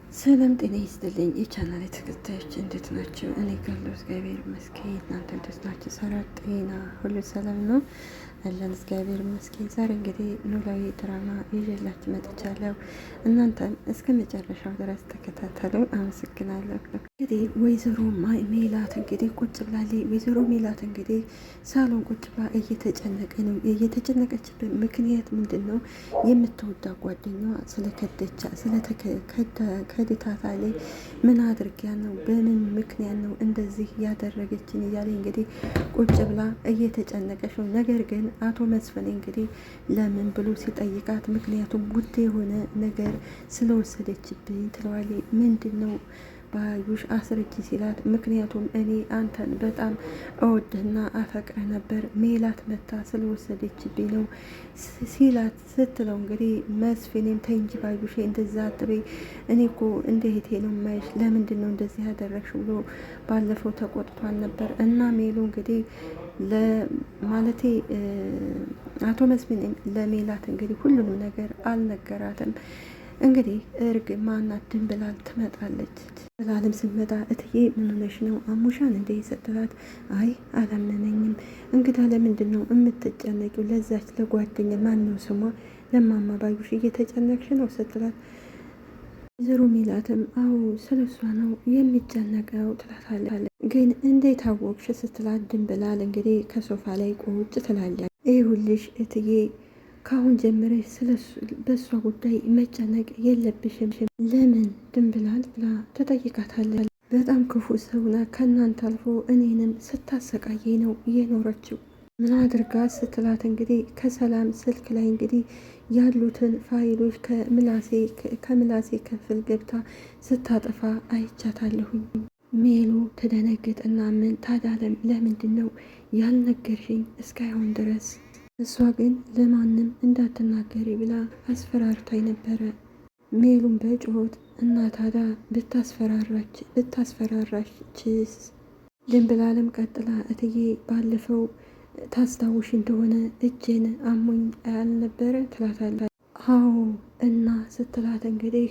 ሰላም ጤና ይስጥልኝ የቻናል ተከታዮች እንዴት ናቸው? እኔ ጋር እግዚአብሔር ይመስገን። እናንተ እንዴት ናቸው? ሰራ ጤና ሁሉ ሰላም ነው አለን እግዚአብሔር ይመስገን። ዛሬ እንግዲህ ኖላዊ ድራማ ይዤላችሁ መጥቻለሁ። እናንተም እስከ መጨረሻው ድረስ ተከታተሉ። አመሰግናለሁ። እንግዲህ ወይዘሮ ሜላት እንግዲህ ቁጭ ብላለች። ወይዘሮ ሜላት እንግዲህ ሳሎን ቁጭ ብላ እየተጨነቀ ነው። እየተጨነቀችበት ምክንያት ምንድን ነው? የምትወዳ ጓደኛዋ ከድታታ ላይ ምን አድርጊያ ነው? በምን ምክንያት ነው እንደዚህ ያደረገችን? እያለ እንግዲህ ቁጭ ብላ እየተጨነቀች ነው። ነገር ግን አቶ መስፍን እንግዲህ ለምን ብሎ ሲጠይቃት ምክንያቱም ውድ የሆነ ነገር ስለወሰደችብኝ ትለዋለች። ምንድን ነው ባዩሽ አስረጅ ሲላት፣ ምክንያቱም እኔ አንተን በጣም እወድህና አፈቅረ ነበር ሜላት መታ ስለወሰደችብኝ ነው ሲላት ስትለው፣ እንግዲህ መስፍኔም ተይ እንጂ ባዩሽ እንደዛ አትበይ፣ እኔ እኮ እንደ እህቴ ነው የማይሽ፣ ለምንድን ነው እንደዚህ ያደረግሽ ብሎ ባለፈው ተቆጥቷን ነበር። እና ሜሉ እንግዲህ ለማለቴ አቶ መስፍን ለሜላት እንግዲህ ሁሉንም ነገር አልነገራትም። እንግዲህ እርግ ማናት ድንብላል ትመጣለች። ብላልም ስመጣ እትዬ ምን ሆነሽ ነው? አሙሻን እንደ ስትላት፣ አይ አላመመኝም። እንግዳ ለምንድን ነው የምትጨነቂው? ለዛች ለጓደኛ ማን ነው ስሟ? ለማማ ባዩሽ እየተጨነቅሽ ነው ስትላት፣ ወይዘሮ ሜላትም አዎ ስለሷ ነው የሚጨነቀው ትላታለች። ግን እንዴት አወቅሽ ስትላት፣ ድንብላል እንግዲህ ከሶፋ ላይ ቁጭ ትላለች። ይሁልሽ እትዬ ካሁን ጀምረሽ በእሷ ጉዳይ መጨነቅ የለብሽም። ለምን ድንብላል ብላ ተጠይቃታለች። በጣም ክፉ ሰውና ከእናንተ አልፎ እኔንም ስታሰቃየ ነው የኖረችው። ምን አድርጋ ስትላት፣ እንግዲህ ከሰላም ስልክ ላይ እንግዲህ ያሉትን ፋይሎች ከምላሴ ክፍል ገብታ ስታጠፋ አይቻታለሁኝ። ሜሉ ተደነግጥና ምን ታዳለም ለምንድን ነው ያልነገርሽኝ እስካሁን ድረስ? እሷ ግን ለማንም እንዳትናገሪ ብላ አስፈራርታኝ ነበረ። ሜሉን በጮት እና ታዳ ብታስፈራራችስ? ድንብላልም ቀጥላ እትዬ ባለፈው ታስታውሽ እንደሆነ እጄን አሞኝ አልነበረ ትላታለች። አዎ እና ስትላት እንግዲህ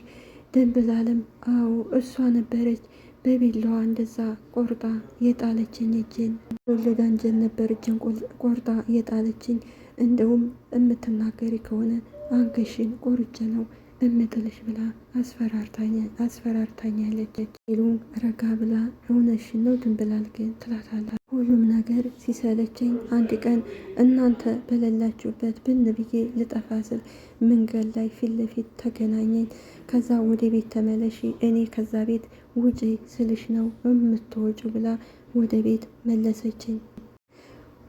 ድንብላልም አዎ እሷ ነበረች በቢላዋ እንደዛ ቆርጣ የጣለችኝ እጄን ወለዳ እንጀን ነበር እጄን ቆርጣ የጣለችኝ። እንደውም የምትናገሪ ከሆነ አንገሽን ቆርጬ ነው እምጥልሽ ብላ አስፈራርታኛለች። ሉ ረጋ ብላ እውነትሽን ነው ድንብላል ግን ትላታለች። ሁሉም ነገር ሲሰለቸኝ አንድ ቀን እናንተ በሌላችሁበት ብን ብዬ ልጠፋ ስል መንገድ ላይ ፊት ለፊት ተገናኘኝ። ከዛ ወደ ቤት ተመለሺ፣ እኔ ከዛ ቤት ውጪ ስልሽ ነው የምትወጩ ብላ ወደ ቤት መለሰችኝ።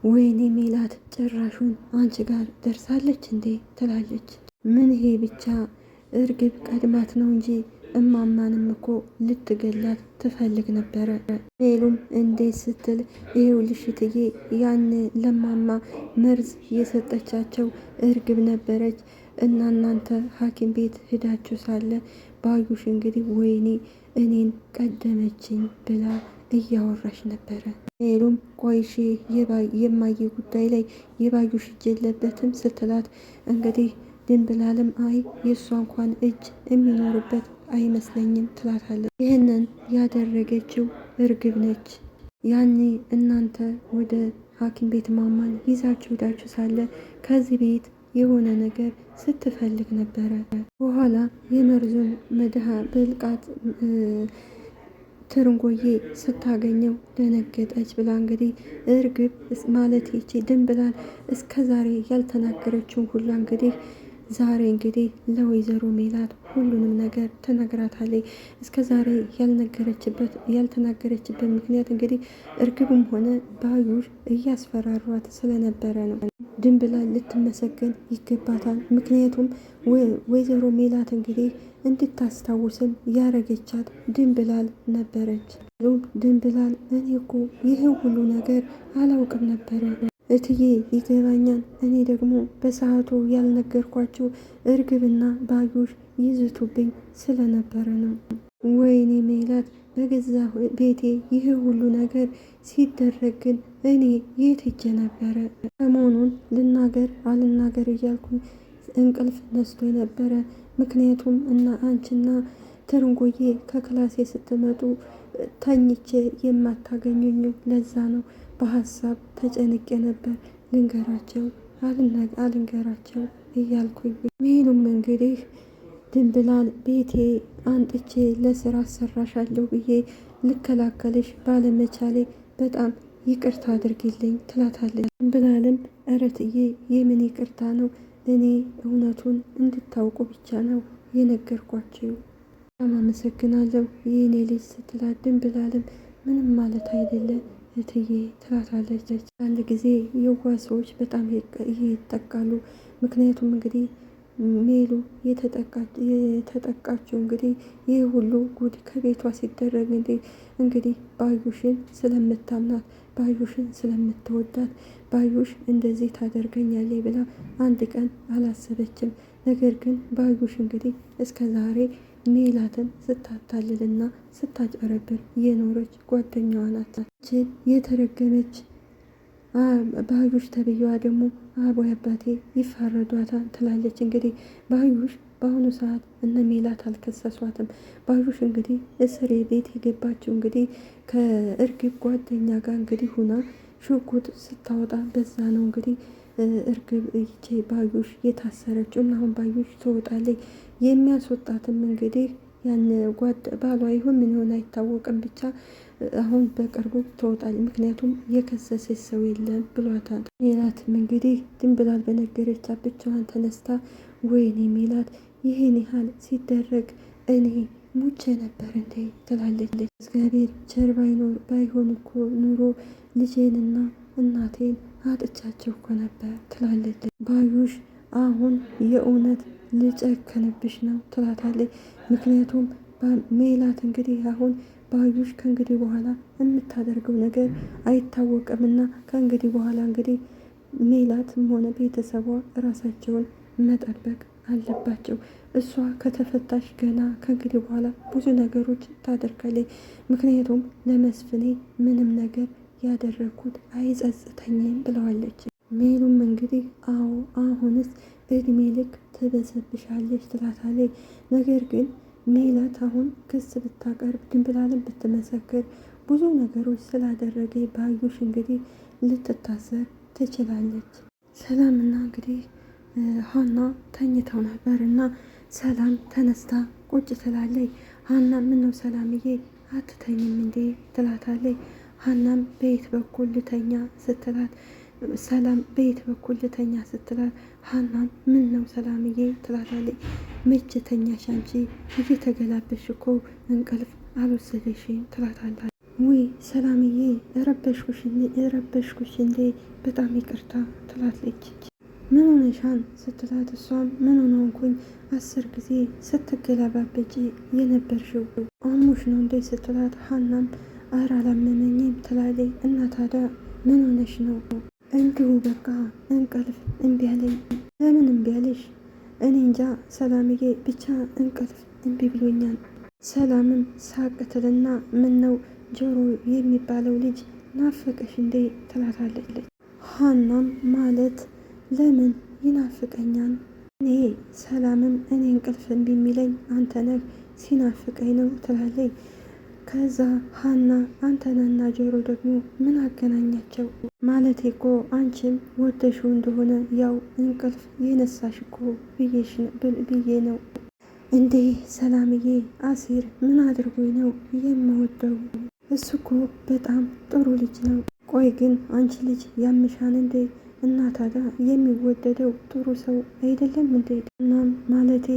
ወይኔ ሜላት ጭራሹን አንቺ ጋር ደርሳለች እንዴ ትላለች። ምን ይሄ ብቻ እርግብ ቀድማት ነው እንጂ እማማንም እኮ ልትገላት ትፈልግ ነበረ። ሜሉም እንዴት ስትል፣ ይሄውልሽ እትዬ ያን ለማማ መርዝ የሰጠቻቸው እርግብ ነበረች እና እናንተ ሐኪም ቤት ሂዳችሁ ሳለ ባዩሽ እንግዲህ ወይኔ እኔን ቀደመችኝ ብላ እያወራሽ ነበረ። ሜሉም ቆይሺ የማየ ጉዳይ ላይ የባዩሽ እጅ የለበትም ስትላት፣ እንግዲህ ድንብላልም አይ የእሷ እንኳን እጅ የሚኖርበት አይመስለኝም ትላታለች። ይህንን ያደረገችው እርግብ ነች። ያኔ እናንተ ወደ ሐኪም ቤት ማማን ይዛችሁ ሄዳችሁ ሳለ ከዚህ ቤት የሆነ ነገር ስትፈልግ ነበረ። በኋላ የመርዙን መድሃ ብልቃት ትርንጎዬ ስታገኘው ደነገጠች ብላ እንግዲህ እርግብ ማለት ይቺ ድንብላል እስከ ዛሬ ያልተናገረችውን ሁላ እንግዲህ ዛሬ እንግዲህ ለወይዘሮ ሜላት ሁሉንም ነገር ትነግራታለች። እስከ ዛሬ ያልተናገረችበት ምክንያት እንግዲህ እርግብም ሆነ ባዩሽ እያስፈራሯት ስለነበረ ነው። ድንብላል ልትመሰገን ይገባታል። ምክንያቱም ወይዘሮ ሜላት እንግዲህ እንድታስታውስም ያረገቻት ድንብላል ነበረች። ድንብላል እኔ እኮ ይህን ሁሉ ነገር አላውቅም ነበረ እትዬ ይገባኛል። እኔ ደግሞ በሰዓቱ ያልነገርኳቸው እርግብና ባዩሽ ይዝቱብኝ ስለነበረ ነው። ወይኔ ሜላት በገዛ ቤቴ ይህ ሁሉ ነገር ሲደረግ ግን እኔ የት ሄጄ ነበረ? ሰሞኑን ልናገር አልናገር እያልኩኝ እንቅልፍ ነስቶ ነበረ። ምክንያቱም እና አንቺና ትርንጎዬ ከክላሴ ስትመጡ ተኝቼ የማታገኙኝ ለዛ ነው በሀሳብ ተጨንቄ ነበር። ልንገራቸው አልንገራቸው እያልኩኝ ሜሉም እንግዲህ ድንብላል ቤቴ አንጥቼ ለስራ አሰራሻለሁ ብዬ ልከላከልሽ ባለመቻሌ በጣም ይቅርታ አድርጊልኝ ትላታለች። ድንብላልም እረትዬ የምን ይቅርታ ነው፣ እኔ እውነቱን እንድታውቁ ብቻ ነው የነገርኳቸው። በጣም አመሰግናለሁ የእኔ ልጅ ስትላት ድንብላልም ምንም ማለት አይደለም እትዬ ትላታለች። አንድ ጊዜ የዋ ሰዎች በጣም ይጠቃሉ። ምክንያቱም እንግዲህ ሜሉ የተጠቃችው እንግዲህ ይህ ሁሉ ጉድ ከቤቷ ሲደረግ እንግዲህ ባዩሽን ስለምታምናት ባዩሽን ስለምትወዳት ባዩሽ እንደዚህ ታደርገኛለች ብላ አንድ ቀን አላሰበችም። ነገር ግን ባዩሽ እንግዲህ እስከ ዛሬ ሜላትን ስታታልልና ስታጨረብር የኖረች ጓደኛዋ ናት። የተረገመች ባዩሽ ተብዬዋ ደግሞ አቦይ አባቴ ይፋረዷታል ትላለች። እንግዲህ ባዩሽ በአሁኑ ሰዓት እነ ሜላት አልከሰሷትም። ባዩሽ እንግዲህ እስር ቤት የገባችው እንግዲህ ከእርግብ ጓደኛ ጋር እንግዲህ ሁና ሽጉጥ ስታወጣ በዛ ነው እንግዲህ እርግብ ይቼ ባዩሽ የታሰረችው እና አሁን ባዩሽ ትወጣለች። የሚያስወጣትም እንግዲህ ያን ባሏ ይሁን ምን ይሆን አይታወቅም፣ ብቻ አሁን በቅርቡ ትወጣለች። ምክንያቱም የከሰሰች ሰው የለም ብሏታል። ሜላትም እንግዲህ ድንብላል በነገረቻት ብቻዋን ተነስታ ወይኔ ሜላት ይህን ያህል ሲደረግ እኔ ሙቼ ነበር እንዴ ትላለች። እግዚአብሔር ቸር ባይሆን እኮ ኑሮ ልጄንና እናቴን አጥቻቸው እኮ ነበር ትላለች። ባዩሽ አሁን የእውነት ልጨክንብሽ ነው ትላታለች። ምክንያቱም ሜላት እንግዲህ አሁን ባዩሽ ከእንግዲህ በኋላ የምታደርገው ነገር አይታወቅምና ከእንግዲህ በኋላ እንግዲህ ሜላትም ሆነ ቤተሰቧ ራሳቸውን መጠበቅ አለባቸው። እሷ ከተፈታሽ ገና ከእንግዲህ በኋላ ብዙ ነገሮች ታደርጋለች። ምክንያቱም ለመስፍኔ ምንም ነገር ያደረግኩት አይጸጽተኝም ብለዋለች። ሜሉም እንግዲህ አዎ አሁንስ እድሜ ልክ ትበሰብሻለች ትላታለች። ነገር ግን ሜላት አሁን ክስ ብታቀርብ ድንብላልን ብትመሰክር ብዙ ነገሮች ስላደረገ ባዩሽ እንግዲህ ልትታሰር ትችላለች። ሰላምና እንግዲህ ሀና ተኝተው ነበር እና ሰላም ተነስታ ቁጭ ትላለች። ሀና ምነው ሰላምዬ አትተኝም እንዴ ትላታለች። ሀናም በየት በኩል ልተኛ ስትላት ሰላም በየት በኩል ልተኛ ስትላት ሀናም ምን ነው ሰላምዬ ትላታለች። መቼ ተኛሽ አንቺ እየተገላበሽ እኮ እንቅልፍ አልወሰደሽም ትላታለች። ውይ ሰላምዬ ረበሽኩሽ እንዴ በጣም ይቅርታ ትላለች። ምን ሆነሻን ስትላት እሷም ምን ሆንኩኝ 10 ጊዜ ስትገላባበጪ የነበርሽው አሞሽ ነው እንዴ ስትላት ሀናም ኧረ አላመመኝም ትላለች። እና ታዲያ ምን ሆነሽ ነው? እንዲሁ በቃ እንቅልፍ እምቢ አለኝ። ለምን እምቢ አለሽ? እኔ እንጃ ሰላምዬ ብቻ እንቅልፍ እምቢ ብሎኛል። ሰላምም ሳቅትልና ምን ነው ጆሮ የሚባለው ልጅ ናፈቀሽ እንዴ ትላታለች። ሀናም ማለት ለምን ይናፍቀኛል? እኔ ሰላምም እኔ እንቅልፍ እምቢ የሚለኝ አንተ ነህ ሲናፍቀኝ ነው ትላለች። ከዛ ሀና አንተነና ጆሮ ደግሞ ምን አገናኛቸው? ማለቴ እኮ አንቺም ወደሽው እንደሆነ ያው እንቅልፍ የነሳሽ እኮ ብዬ ነው እንዴ። ሰላምዬ አሲር ምን አድርጎኝ ነው የምወደው? እሱ እኮ በጣም ጥሩ ልጅ ነው። ቆይ ግን አንቺ ልጅ ያምሻን እንዴ? እና ታዲያ የሚወደደው ጥሩ ሰው አይደለም እንዴ? እናም ማለቴ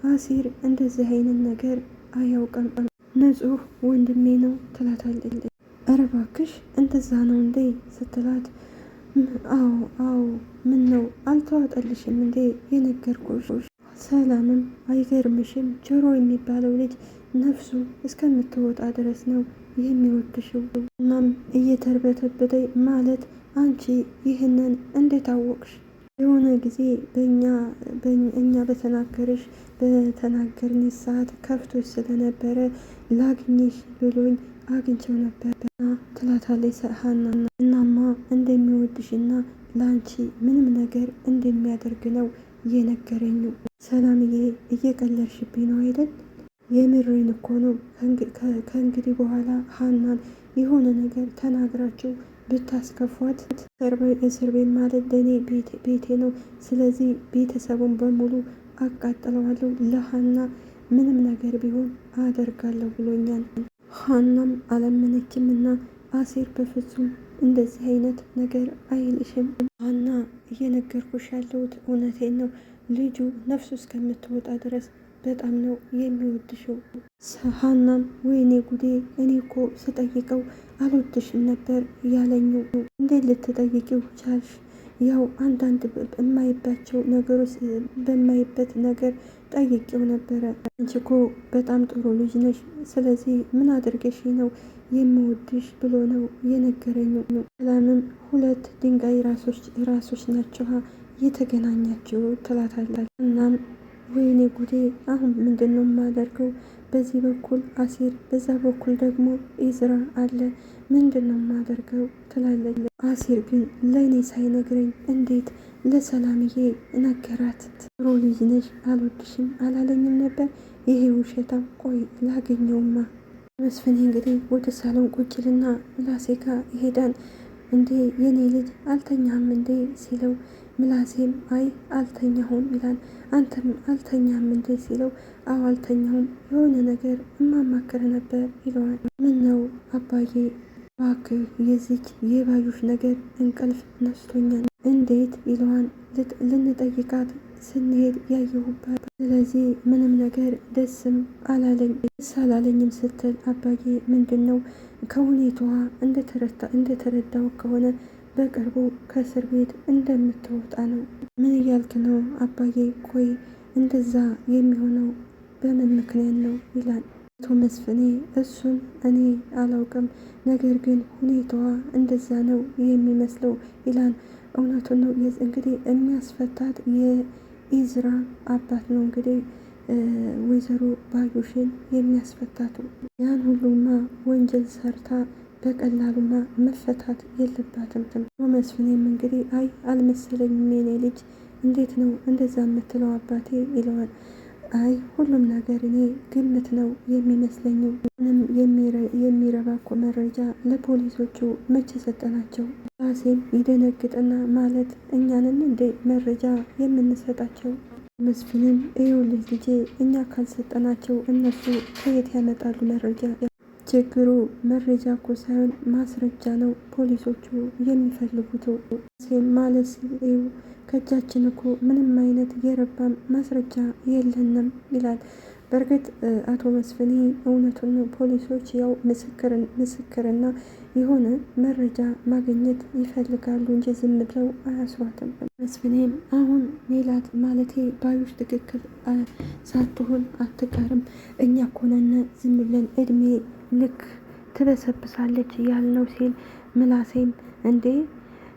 አሲር እንደዚህ አይነት ነገር አያውቅም፣ ንጹህ ወንድሜ ነው ትላታለች። ኧረ እባክሽ እንደዛ ነው እንዴ ስትላት አዎ ምን ነው አልተዋጠልሽም እንዴ የነገርኩሽ? ሰላምም አይገርምሽም ጆሮ የሚባለው ልጅ ነፍሱ እስከምትወጣ ድረስ ነው የሚወድሽው። እናም እየተርበተበተ ማለት አንቺ ይህንን እንዴት አወቅሽ? የሆነ ጊዜ እኛ በተናገርን ሰዓት ከፍቶች ስለነበረ ላግኝሽ ብሎኝ አግኝቸው ነበር ትላታለች ሀና። እናማ እንደሚወድሽና ለአንቺ ምንም ነገር እንደሚያደርግ ነው የነገረኝ። ሰላምዬ እየቀለድሽብኝ ነው አይደል? የምሬን እኮ ነው። ከእንግዲህ በኋላ ሀናን የሆነ ነገር ተናግራችሁ ብታስከፏት እስር ቤት ማለት ለእኔ ቤቴ ነው። ስለዚህ ቤተሰቡን በሙሉ አቃጥለዋለሁ። ለሀና ምንም ነገር ቢሆን አደርጋለሁ ብሎኛል። ሀናም አላመነችም እና አሴር በፍጹም እንደዚህ አይነት ነገር አይልሽም ሀና፣ እየነገርኩሽ ያለሁት እውነቴን ነው። ልጁ ነፍሱ እስከምትወጣ ድረስ በጣም ነው የሚወድሽው። ሀናም ወይኔ ጉዴ፣ እኔ እኮ ስጠይቀው አልወድሽም ነበር ያለኝ። እንዴት ልትጠይቂው ቻልሽ? ያው አንዳንድ በማይባቸው ነገሮች በማይበት ነገር ጠይቄው ነበረ። አንቺ እኮ በጣም ጥሩ ልጅ ነሽ፣ ስለዚህ ምን አድርገሽ ነው የምወድሽ ብሎ ነው የነገረኝ። ሰላምም ሁለት ድንጋይ ራሶች ናቸው የተገናኛቸው ትላታለች። እናም ወይኔ ጉዴ፣ አሁን ምንድን ነው የማደርገው? በዚህ በኩል አሴር፣ በዛ በኩል ደግሞ ኢዝራ አለ። ምንድን ነው የማደርገው ትላለች። አሴር ግን ለእኔ ሳይነግረኝ እንዴት ለሰላምዬ ነገራት? ጥሩ ልጅ ነሽ፣ አልወድሽም አላለኝም ነበር? ይሄ ውሸታም። ቆይ ላገኘውማ። መስፍኔ እንግዲህ ወደ ሳሎን ቁጭልና ምላሴ ጋር ይሄዳል። እንዴ የኔ ልጅ አልተኛም እንዴ ሲለው፣ ምላሴም አይ አልተኛሁም ይላል። አንተም አልተኛም እንዴ ሲለው፣ አዎ አልተኛሁም፣ የሆነ ነገር እማማክር ነበር ይለዋል። ምን ነው አባዬ? እባክህ የዚች የባዩሽ ነገር እንቅልፍ ነስቶኛል። እንዴት ይለዋል። ልንጠይቃት ስንሄድ ያየሁባት፣ ስለዚህ ምንም ነገር ደስም አላለኝም ስትል፣ አባዬ ምንድን ነው? ከሁኔታዋ እንደተረዳው ከሆነ በቅርቡ ከእስር ቤት እንደምትወጣ ነው። ምን እያልክ ነው አባዬ? ቆይ እንደዛ የሚሆነው በምን ምክንያት ነው ይላል አቶ መስፍኔ። እሱን እኔ አላውቅም፣ ነገር ግን ሁኔታዋ እንደዛ ነው የሚመስለው ይላል። እውነቱን ነው እንግዲህ የሚያስፈታት የኢዝራ አባት ነው እንግዲህ ወይዘሮ ባዩሽን የሚያስፈታቱ። ያን ሁሉማ ወንጀል ሰርታ በቀላሉማ መፈታት የለባትም። መስፍኔም እንግዲህ አይ አልመሰለኝም የኔ ልጅ፣ እንዴት ነው እንደዛ የምትለው አባቴ ይለዋል። አይ ሁሉም ነገር እኔ ግምት ነው የሚመስለኝ። ምንም የሚረባ እኮ መረጃ ለፖሊሶቹ መቼ ሰጠናቸው? ራሴም ይደነግጥና ማለት እኛንን እንደ መረጃ የምንሰጣቸው? መስፍንም ይኸውልህ ልጄ፣ እኛ ካልሰጠናቸው እነሱ ከየት ያመጣሉ መረጃ? ችግሩ መረጃ እኮ ሳይሆን ማስረጃ ነው ፖሊሶቹ የሚፈልጉት። ማለት ከእጃችን እኮ ምንም አይነት የረባም ማስረጃ የለንም ይላል። በእርግጥ አቶ መስፍኔ እውነቱን ፖሊሶች ያው ምስክርና የሆነ መረጃ ማግኘት ይፈልጋሉ እንጂ ዝም ብለው አያስሯትም። መስፍኔም አሁን ሜላት ማለቴ ባዩሽ ትክክል ሳትሆን አትቀርም፣ እኛ ኮነነ ዝም ብለን እድሜ ልክ ትበሰብሳለች ያልነው ሲል፣ ምላሴም እንዴ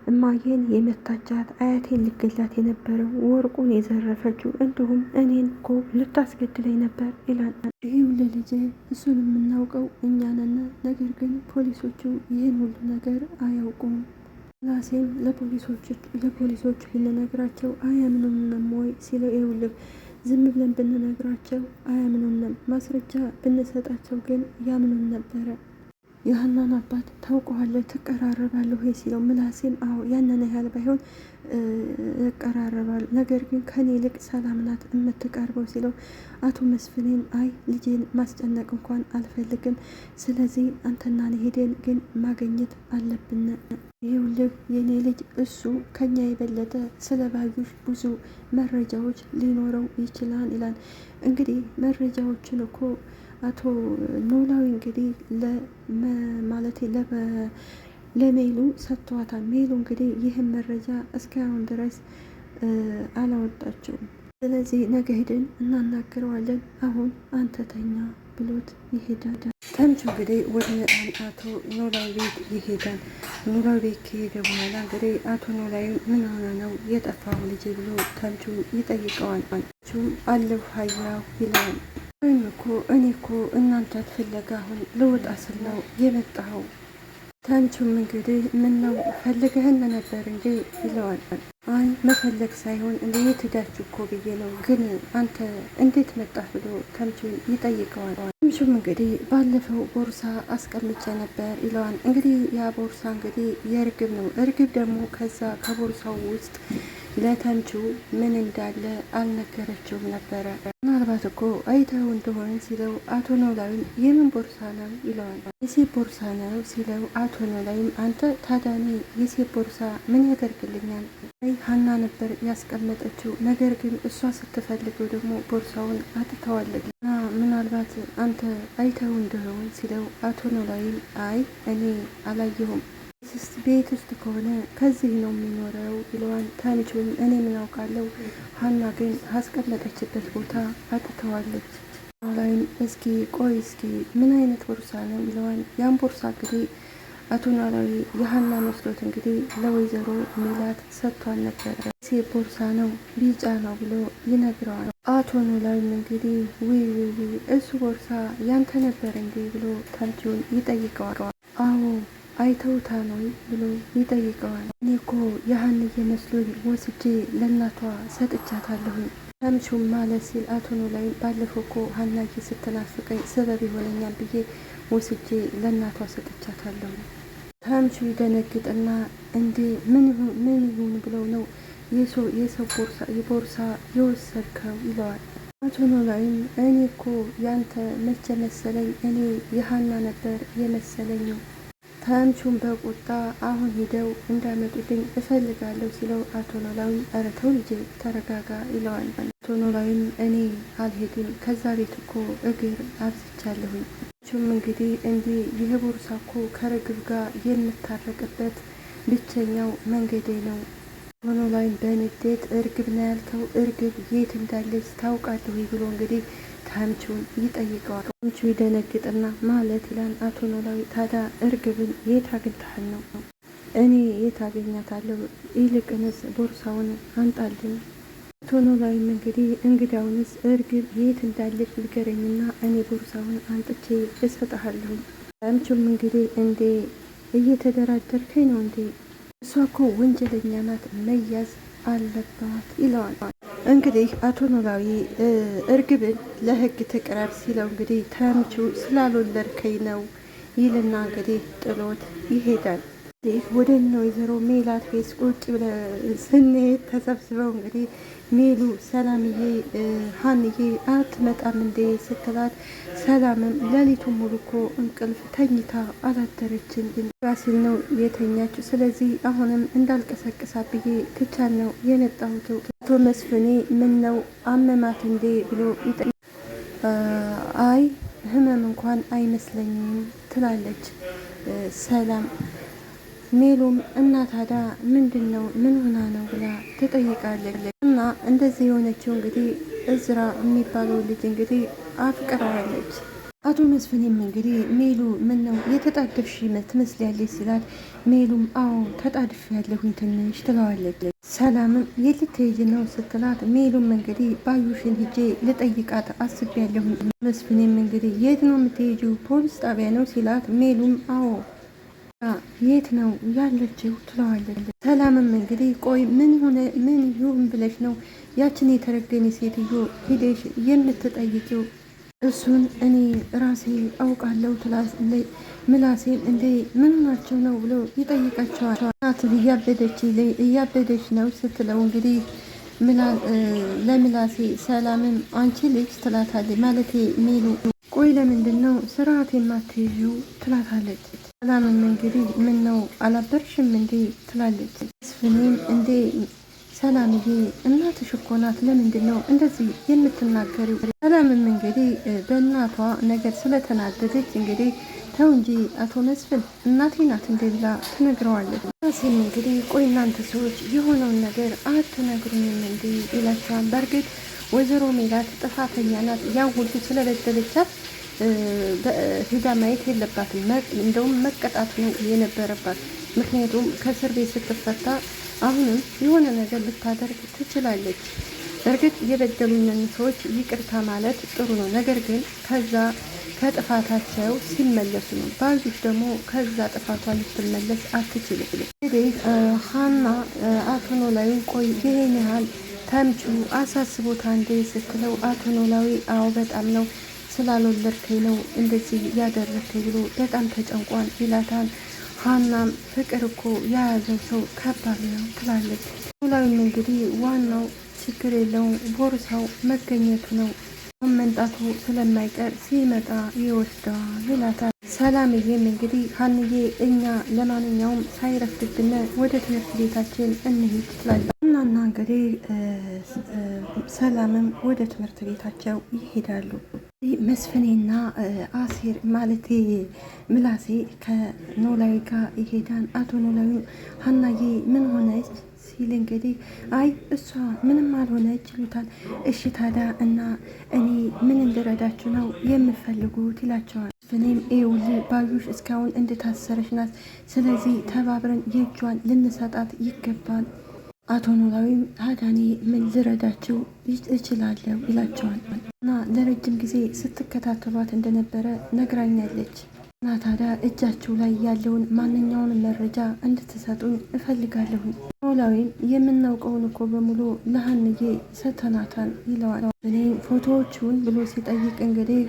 እማዬን የመታቻት አያቴን ልገላት የነበረው ወርቁን የዘረፈችው እንዲሁም እኔን እኮ ልታስገድለኝ ነበር ይላል። ይህም ለልጄ እሱን የምናውቀው እኛ ነን፣ ነገር ግን ፖሊሶቹ ይህን ሁሉ ነገር አያውቁም። ምላሴም ለፖሊሶቹ ብንነግራቸው አያምኑንም ወይ ሲለው፣ ይኸውልህ ዝም ብለን ብንነግራቸው አያምኑንም፣ ማስረጃ ብንሰጣቸው ግን ያምኑን ነበረ። የሀናን አባት ታውቀዋለህ? ትቀራረባለሁ ሲለው፣ ምላሴም አዎ ያንን ያህል ባይሆን እቀራረባለሁ፣ ነገር ግን ከኔ ይልቅ ሰላም ናት የምትቀርበው ሲለው፣ አቶ መስፍኔን አይ ልጄን ማስጨነቅ እንኳን አልፈልግም፣ ስለዚህ አንተና ሄደን ግን ማግኘት አለብን። ይኸውልህ የኔ ልጅ እሱ ከኛ የበለጠ ስለ ባዩሽ ብዙ መረጃዎች ሊኖረው ይችላል ይላል። እንግዲህ መረጃዎችን እኮ አቶ ኖላዊ እንግዲህ ለሜሉ ሰጥቷታል። ሜሉ እንግዲህ ይህን መረጃ እስካሁን ድረስ አላወጣችውም። ስለዚህ ነገ ሄደን እናናግረዋለን፣ አሁን አንተ ተኛ ብሎት ይሄዳል። ተምቹ እንግዲህ ወደ አቶ ኖላዊ ቤት ይሄዳል። ኖላዊ ቤት ከሄደ በኋላ እንግዲህ አቶ ኖላዊ ምን ሆነ ነው የጠፋው ልጅ ብሎ ተምቹ ይጠይቀዋል። ተምቹም አለሁ ሀያው ይለዋል። እኔ እኮ እናንተ ፍለጋ አሁን ልወጣ ስል ነው የመጣኸው ተምቹም እንግዲህ ምን ነው ፈልገህን ነበር እንዴ ይለዋል። አይ መፈለግ ሳይሆን የት ሄዳችሁ እኮ ብዬ ነው፣ ግን አንተ እንዴት መጣህ ብሎ ተምቹ ይጠይቀዋል። ተምቹም እንግዲህ ባለፈው ቦርሳ አስቀምጬ ነበር ይለዋል። እንግዲህ ያ ቦርሳ እንግዲህ የእርግብ ነው። እርግብ ደግሞ ከዛ ከቦርሳው ውስጥ ለተምቹ ምን እንዳለ አልነገረችውም ነበረ። ምናልባት እኮ አይተው እንደሆነ ሲለው አቶ ኖላዊም የምን ቦርሳ ነው ይለዋል። የሴት ቦርሳ ነው ሲለው አቶ ኖላዊም አንተ ታዳኒ የሴት ቦርሳ ምን ያደርግልኛል? ሀና ነበር ያስቀመጠችው፣ ነገር ግን እሷ ስትፈልገው ደግሞ ቦርሳውን አጥተዋለች እና ምናልባት አንተ አይተው እንደሆነ ሲለው አቶ ኖላዊም አይ እኔ አላየሁም፣ ቤት ውስጥ ከሆነ ከዚህ ነው የሚኖረው ይለዋል። ተምቹም እኔ ምን አውቃለሁ፣ ሀና ግን ካስቀመጠችበት ቦታ አጥተዋለች። ኖላዊም እስኪ ቆይ እስኪ ምን አይነት ቦርሳ ነው ይለዋል። ያን ቦርሳ እንግዲህ አቶ ኖላዊ የሀና መስሎት እንግዲህ ለወይዘሮ ሜላት ሰጥቷል ነበረ። ሴት ቦርሳ ነው ቢጫ ነው ብሎ ይነግረዋል። አቶ ኖላዊም እንግዲህ ውይ እሱ ቦርሳ ያንተ ነበር እንዴ ብሎ ተምቹን ይጠይቀዋል። አዎ አይተውታ ነው ብሎ ይጠይቀዋል። እኔ እኮ የሀንዬ መስሎኝ ወስጄ ለእናቷ ሰጥቻታለሁኝ። ተምቹም ማለት ሲል አቶ ኖላዊ ባለፈው እኮ ሀናዬ ስትናፍቀኝ ሰበብ ይሆነኛል ብዬ ወስጄ ለእናቷ ሰጥቻታለሁ። ተምቹ ይደነግጥና እንዴ ምን ይሁን ብለው ነው የሰው ቦርሳ የወሰድከው ይለዋል። አቶ ኖላዊም እኔ እኮ ያንተ መቼ መሰለኝ እኔ የሀና ነበር የመሰለኝ። ተምቹም በቁጣ አሁን ሂደው እንዳመጡልኝ እፈልጋለሁ ሲለው አቶ ኖላዊ ኧረ ተው ልጄ ተረጋጋ ይለዋል። አቶ ኖላዊም እኔ አልሄድም ከዛ ቤት እኮ እግር አብዝቻለሁኝ። ተምቹም እንግዲህ እንዲህ ይህ ቦርሳ እኮ ከርግብ ጋር የምታረቅበት ብቸኛው መንገዴ ነው። አቶ ኖላዊም በንዴት እርግብ ነው ያልከው? እርግብ የት እንዳለች ታውቃለሁ ብሎ እንግዲህ ተምቹን ይጠይቀዋል። ተምቹ ይደነግጥና ማለት ይላል። አቶ ኖላዊ ታዲያ እርግብን የት አግኝተሃል ነው? እኔ የት አገኛታለሁ? ይልቅንስ ቦርሳውን አንጣልን። አቶ ኖላዊም እንግዲህ እንግዳውንስ እርግብ የት እንዳለች ንገረኝና እኔ ቦርሳውን አንጥቼ እሰጥሃለሁ። ተምቹም እንግዲህ እንዴ እየተደራደርከኝ ነው እንዴ? እሷ እኮ ወንጀለኛ ናት፣ መያዝ አለባት ይለዋል። እንግዲህ አቶ ኖላዊ እርግብን ለህግ ትቅረብ ሲለው እንግዲህ ተምቹ ስላልወለድከኝ ነው ይልና እንግዲህ ጥሎት ይሄዳል። እንግዲህ ወደ ወይዘሮ ሜላት ቤት ቁጭ ብለን ስንሄድ ተሰብስበው እንግዲህ ሜሉ ሰላምዬ ሀንዬ አትመጣም እንዴ ስትላት፣ ሰላምም ሌሊቱን ሙሉ እኮ እንቅልፍ ተኝታ አላደረችን ሲል ነው የተኛችው። ስለዚህ አሁንም እንዳልቀሰቅሳ ብዬ ትቻል ነው የመጣሁት። አቶ መስፍኔ ምን ነው አመማት እንዴ ብሎ አይ ህመም እንኳን አይመስለኝም ትላለች ሰላም። ሜሉም እና ታዲያ ምንድን ነው ምን ሆና ነው ብላ ትጠይቃለች። እና እንደዚህ የሆነችው እንግዲህ እዝራ የሚባለው ልጅ እንግዲህ አፍቅረዋለች። አቶ መስፍኔም እንግዲህ ሜሉ ምን ነው የተጣደፍሽ ትመስላለች ሲላት፣ ሜሉም አዎ ተጣድፍ ያለሁኝ ትንሽ ትለዋለች። ሰላምም የልትሄጂ ነው ስትላት፣ ሜሉም እንግዲህ ባዩሽን ሂጄ ልጠይቃት አስቤያለሁኝ። መስፍኔም እንግዲህ የት ነው የምትሄጂው? ፖሊስ ጣቢያ ነው ሲላት፣ ሜሉም አዎ የት ነው ያለችው ትለዋለች። ሰላምም እንግዲህ ቆይ ምን ይሁን ብለሽ ነው ያችን የተረገኔ ሴትዮ ሂደሽ የምትጠይቂው? እሱን እኔ ራሴ አውቃለሁ ትላለች። ምላሴም እንዴ ምን ናቸው ነው ብሎ ይጠይቃቸዋል። ናት እያበደች ነው ስትለው እንግዲህ ለምላሴ ሰላምም አንቺ ልጅ ትላታለች። ማለቴ ሜሉ ቆይ ለምንድን ነው ስርዓት የማትይዥው ትላታለች። ሰላምም እንግዲህ ምን ነው አላበርሽም እንዴ ትላለች። መስፍኔም እንዴ ሰላምዬ እናትሽ እኮ ናት፣ ለምንድን ነው እንደዚህ የምትናገሪው? ሰላምም እንግዲህ በእናቷ ነገር ስለተናደደች እንግዲህ ተው እንጂ አቶ መስፍን እናቴ ናት እንዴ ብላ ትነግረዋለች። ራሴም እንግዲህ ቆይ እናንተ ሰዎች የሆነውን ነገር አትነግሩኝም እንዴ ይላቸዋል። በእርግጥ ወይዘሮ ሜላት ጥፋተኛ ናት፣ ያን ሁሉ ስለበደለቻት ሂዳ ማየት የለባትም። እንደውም መቀጣት ነው የነበረባት። ምክንያቱም ከእስር ቤት ስትፈታ አሁንም የሆነ ነገር ልታደርግ ትችላለች። እርግጥ የበደሉንን ሰዎች ይቅርታ ማለት ጥሩ ነው። ነገር ግን ከዛ ከጥፋታቸው ሲመለሱ ነው። ባዩሽ ደግሞ ከዛ ጥፋቷ ልትመለስ አትችልም። እንግዲህ ሀና አቶ ኖላዊን ቆይ ይሄን ያህል ተምቹ አሳስቦታ እንዴ ስትለው አቶ ኖላዊ አዎ በጣም ነው ስላልወለድከኝ ነው እንደዚህ ያደረግከኝ ብሎ በጣም ተጨንቋል ይላታል። ሀናም ፍቅር እኮ የያዘው ሰው ከባድ ነው ትላለች። ኖላዊም እንግዲህ ዋናው ችግር የለውም ቦርሳው መገኘቱ ነው መምጣቱ ስለማይቀር ሲመጣ ይወስደዋል ይላታል። ሰላምዬም እንግዲህ ሀንዬ እኛ ለማንኛውም ሳይረፍድብን ወደ ትምህርት ቤታችን እንሂድ ትላለች። እናና እንግዲህ ሰላምም ወደ ትምህርት ቤታቸው ይሄዳሉ። መስፍኔና አሴር ማለት ምላሴ ከኖላዊ ጋር ይሄዳን። አቶ ኖላዊ ሀናዬ ምን ሆነች ሲል እንግዲህ አይ እሷ ምንም አልሆነች ይሉታል። እሺ ታዲያ እና እኔ ምን እንድረዳችሁ ነው የምፈልጉት ይላቸዋል። መስፍኔም ይኸውልህ ባዩሽ እስካሁን እንድታሰረች ናት። ስለዚህ ተባብረን የእጇን ልንሰጣት ይገባል። አቶ ኖላዊም ታዳኔ ምን ልረዳችሁ እችላለሁ ይላቸዋል። እና ለረጅም ጊዜ ስትከታተሏት እንደነበረ ነግራኛለች እና ታዲያ እጃችሁ ላይ ያለውን ማንኛውንም መረጃ እንድትሰጡኝ እፈልጋለሁ። ኖላዊም የምናውቀውን እኮ በሙሉ ለሀንዬ ሰተናታል ይለዋል። እኔ ፎቶዎቹን ብሎ ሲጠይቅ እንግዲህ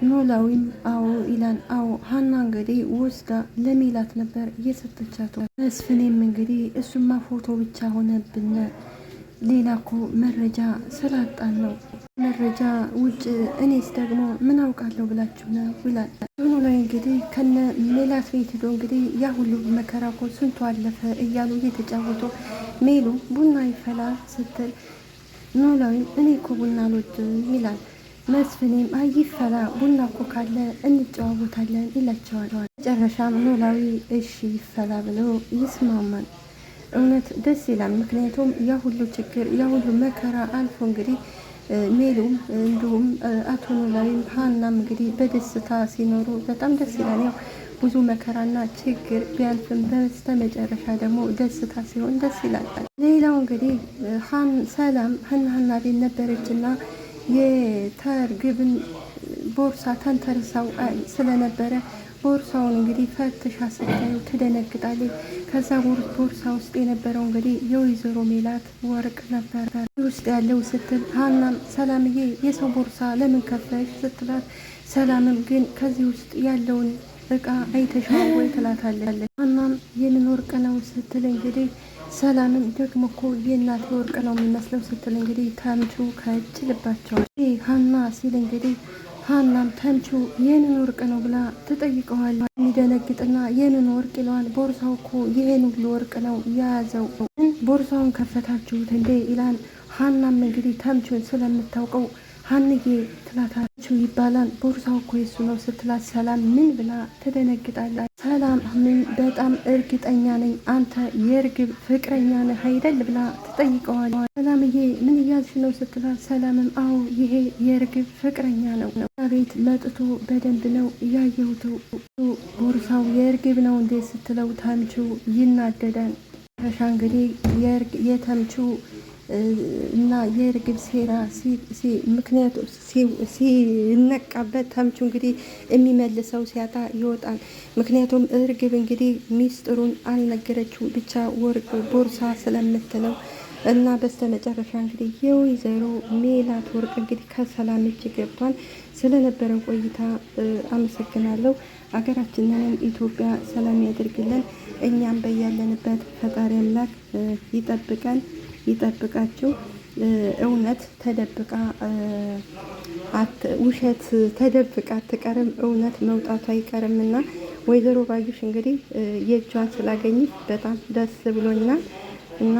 ኖላዊም አዎ ይላል። አዎ ሀና እንግዲህ ወስዳ ለሜላት ነበር እየሰጠቻት። መስፍኔም እንግዲህ እሱማ ፎቶ ብቻ ሆነብን ሌላ እኮ መረጃ ስላጣን ነው መረጃ ውጭ እኔስ ደግሞ ምን አውቃለሁ ብላችሁ ነው ይላል። ኖላዊ እንግዲህ ከነ ሜላት ቤት ሄዶ እንግዲህ ያ ሁሉ መከራ እኮ ስንቱ አለፈ እያሉ እየተጫወቱ ሜሉ ቡና ይፈላ ስትል ኖላዊም እኔ እኮ ቡና አልወድም ይላል። መስፍኔም አይ ይፈላ ቡና እኮ ካለ እንጨዋወታለን ይላቸዋል። መጨረሻም ኖላዊ እሺ ይፈላ ብለው ይስማማል። እውነት ደስ ይላል። ምክንያቱም ያ ሁሉ ችግር ያ ሁሉ መከራ አልፎ እንግዲህ ሜሉም እንዲሁም አቶ ኖላዊም ሀናም እንግዲህ በደስታ ሲኖሩ በጣም ደስ ይላል። ያው ብዙ መከራና ችግር ቢያልፍም በስተ መጨረሻ ደግሞ ደስታ ሲሆን ደስ ይላል። ሌላው እንግዲህ ሰላም ሀና ቤት ነበረችና የተርግብን ቦርሳ ተንተርሳው ስለነበረ ቦርሳውን እንግዲህ ፈትሻ ስታየው ትደነግጣለች። ከዛ ቦርሳ ውስጥ የነበረው እንግዲህ የወይዘሮ ሜላት ወርቅ ነበር ውስጥ ያለው ስትል ሀናም ሰላምዬ የሰው ቦርሳ ለምን ከፈሽ ስትላት ሰላምም ግን ከዚህ ውስጥ ያለውን እቃ አይተሻው ወይ ትላታለች። ሀናም የምን ወርቅ ነው ስትል እንግዲህ ሰላምም ደግሞ እኮ የእናቴ ወርቅ ነው የሚመስለው ስትል እንግዲህ ተምቹ ከችልባቸዋል ሀና ሲል እንግዲህ ሀናም ተምቹ የምን ወርቅ ነው ብላ ትጠይቀዋል። የሚደነግጥና የምን ወርቅ ይለዋል። ቦርሳው እኮ ይሄን ሁሉ ወርቅ ነው የያዘው ቦርሳውን ከፈታችሁት እንዴ ይላል። ሀናም እንግዲህ ተምቹን ስለምታውቀው ሀንዬ ትላታችሁ ይባላል ቦርሳው እኮ የሱ ነው ስትላት ሰላም ምን ብላ ትደነግጣለች። ሰላም ምን በጣም እርግጠኛ ነኝ አንተ የእርግብ ፍቅረኛ ነህ አይደል ብላ ትጠይቀዋለች። ሰላምዬ ምን እያልሽ ነው ስትላት ሰላምም አዎ ይሄ የእርግብ ፍቅረኛ ነው ቤት መጥቶ በደንብ ነው ያየሁት ቦርሳው የእርግብ ነው እንዴ ስትለው ተምቹ ይናደዳል። ረሻ እንግዲህ የተምቹ እና የእርግብ ሴራ ምክንያቱ ሲነቃበት ተምቹ እንግዲህ የሚመልሰው ሲያጣ ይወጣል። ምክንያቱም እርግብ እንግዲህ ሚስጥሩን አልነገረችው ብቻ ወርቅ ቦርሳ ስለምትለው እና በስተመጨረሻ እንግዲህ የወይዘሮ ሜላት ወርቅ እንግዲህ ከሰላም እጅ ገብቷል። ስለነበረን ቆይታ አመሰግናለሁ። አገራችንንም ኢትዮጵያ ሰላም ያድርግልን። እኛም በያለንበት ፈጣሪ አምላክ ይጠብቀን ይጠብቃችሁ። እውነት ተደብቃ ውሸት ተደብቃ አትቀርም፣ እውነት መውጣቱ አይቀርምና ወይዘሮ ባዩሽ እንግዲህ የእጇን ስላገኘች በጣም ደስ ብሎኛል እና